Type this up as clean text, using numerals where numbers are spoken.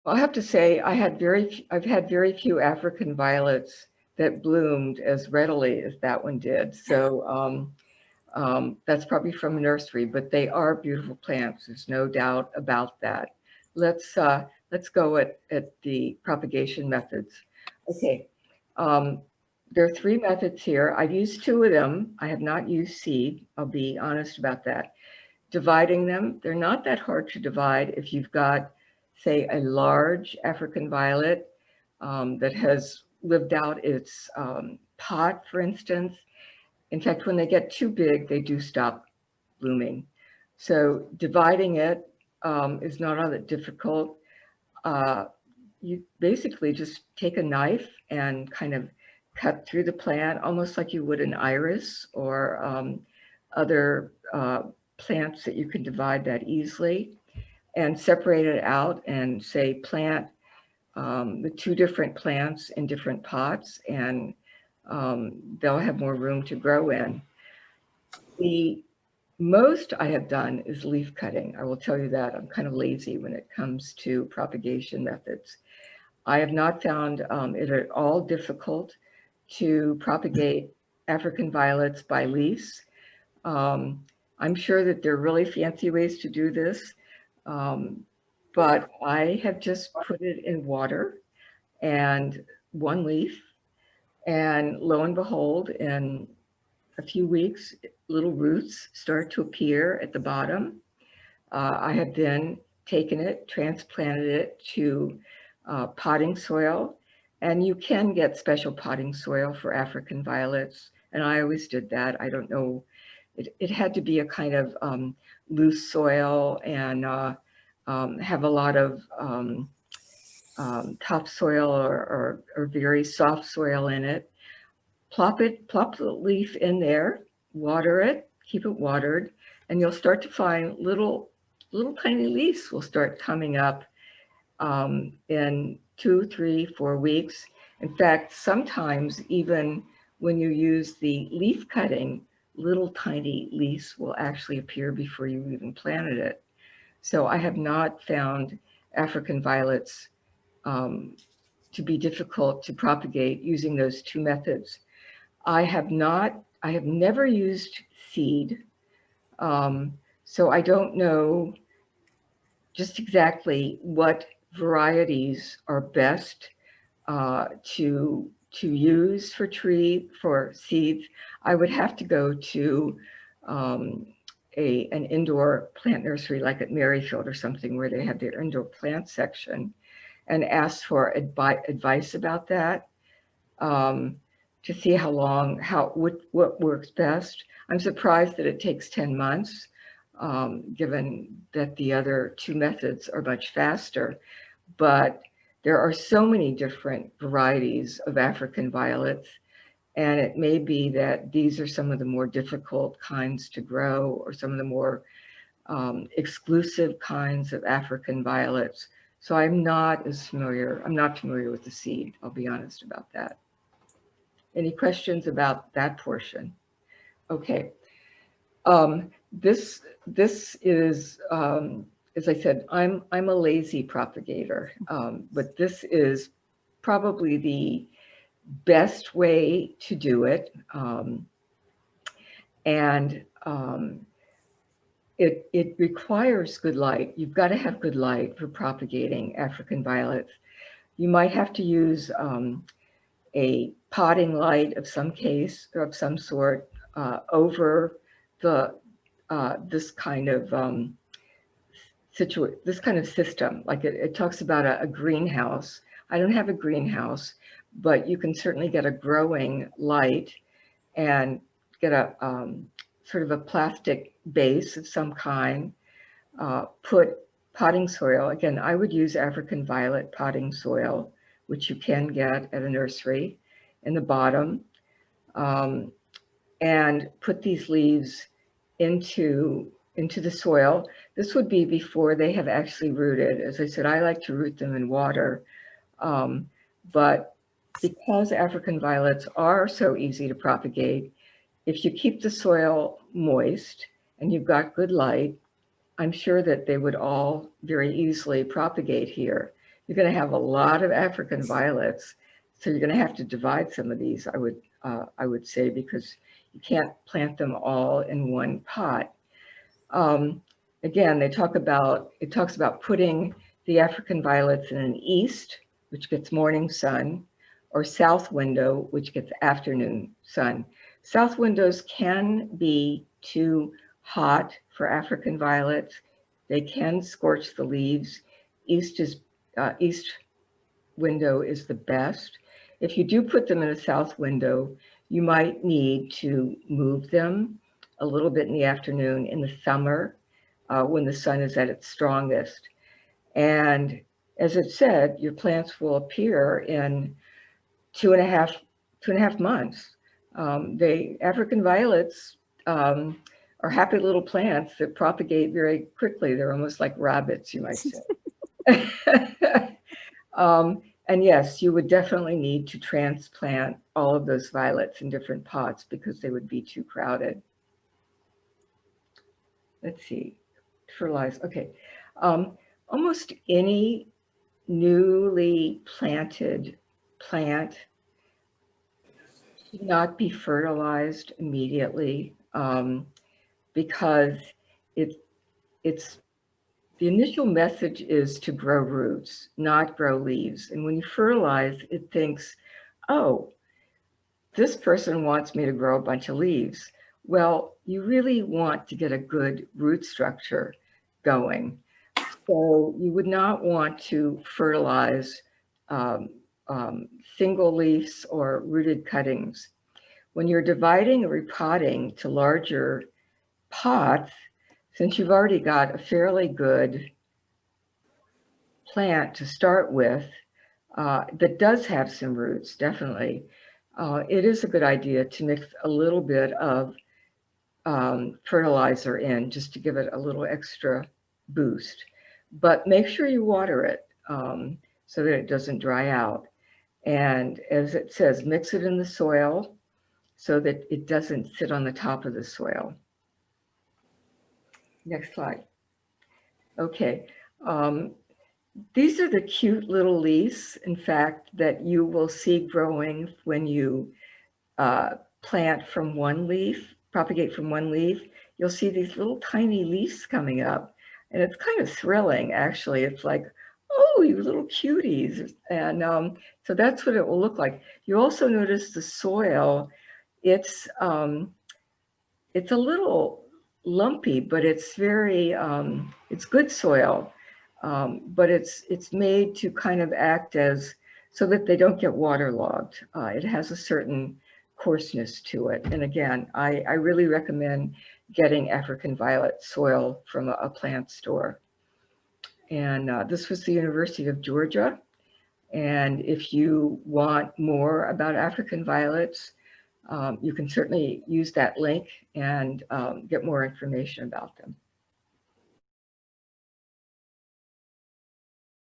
I'll have to say I've had very few African violets that bloomed as readily as that one did. So that's probably from a nursery, but they are beautiful plants. There's no doubt about that. Let's go at the propagation methods. Okay, um, there are three methods here. I've used two of them. I have not used seed. I'll be honest about that. Dividing them, they're not that hard to divide if you've got, say, a large African violet that has lived out its pot, for instance. In fact, when they get too big, they do stop blooming. So dividing it is not all that difficult. Uh, you basically just take a knife and kind of cut through the plant, almost like you would an iris or other plants that you can divide that easily, and separate it out and say plant the two different plants in different pots, and they'll have more room to grow in. The most I have done is leaf cutting. I will tell you that. I'm kind of lazy when it comes to propagation methods. I have not found it at all difficult to propagate African violets by leaves. Um, I'm sure that there are really fancy ways to do this, um, but I have just put it in water and one leaf, and lo and behold, in a few weeks, little roots start to appear at the bottom. I have then taken it, transplanted it to potting soil, and you can get special potting soil for African violets, and I always did that. I don't know, it had to be a kind of loose soil and have a lot of topsoil or very soft soil in it. Plop the leaf in there, water it, keep it watered, and you'll start to find little tiny leaves will start coming up in 2, 3, 4 weeks. In fact, sometimes even when you use the leaf cutting, little tiny leaves will actually appear before you even planted it. So I have not found African violets to be difficult to propagate using those two methods. I have never used seed. So I don't know just exactly what varieties are best to use for seeds. I would have to go to um, an indoor plant nursery like at Maryfield or something where they have their indoor plant section and ask for advice about that. To see what works best. I'm surprised that it takes 10 months, given that the other two methods are much faster. But there are so many different varieties of African violets, and it may be that these are some of the more difficult kinds to grow or some of the more exclusive kinds of African violets. So I'm not familiar with the seed, I'll be honest about that. Any questions about that portion? Okay. This is, as I said, I'm a lazy propagator, but this is probably the best way to do it. And it requires good light. You've got to have good light for propagating African violets. You might have to use a potting light of some case or of some sort over the this kind of this kind of system. Like it talks about a greenhouse. I don't have a greenhouse, but you can certainly get a growing light and get a sort of a plastic base of some kind. Put potting soil. Again, I would use African violet potting soil, which you can get at a nursery, in the bottom, and put these leaves into the soil. This would be before they have actually rooted. As I said, I like to root them in water, but because African violets are so easy to propagate, if you keep the soil moist and you've got good light, I'm sure that they would all very easily propagate here. you're going to have a lot of African violets. So you're going to have to divide some of these, I would say, because you can't plant them all in one pot. Again, it talks about putting the African violets in an east, which gets morning sun, or south window, which gets afternoon sun. South windows can be too hot for African violets. They can scorch the leaves. East window is the best. If you do put them in a south window, you might need to move them a little bit in the afternoon in the summer when the sun is at its strongest. And as it said, your plants will appear in 2.5 months. African violets are happy little plants that propagate very quickly. They're almost like rabbits, you might say. And yes, you would definitely need to transplant all of those violets in different pots because they would be too crowded. Let's see, fertilize, okay. Almost any newly planted plant should not be fertilized immediately because the initial message is to grow roots, not grow leaves. And when you fertilize, it thinks, oh, this person wants me to grow a bunch of leaves. Well, you really want to get a good root structure going. So you would not want to fertilize single leaves or rooted cuttings. When you're dividing or repotting to larger pots, since you've already got a fairly good plant to start with that does have some roots, definitely, it is a good idea to mix a little bit of fertilizer in just to give it a little extra boost. But make sure you water it so that it doesn't dry out. And as it says, mix it in the soil so that it doesn't sit on the top of the soil. Next slide. Okay. These are the cute little leaves, in fact, that you will see growing when you plant from one leaf, propagate from one leaf. You'll see these little tiny leaves coming up. And it's kind of thrilling, actually. It's like, oh, you little cuties. And so that's what it will look like. You also notice the soil. It's a little lumpy, but it's very, it's good soil. But it's made to kind of act as, so that they don't get waterlogged. It has a certain coarseness to it. And again, I really recommend getting African violet soil from a plant store. And this was the University of Georgia. And if you want more about African violets, you can certainly use that link and get more information about them.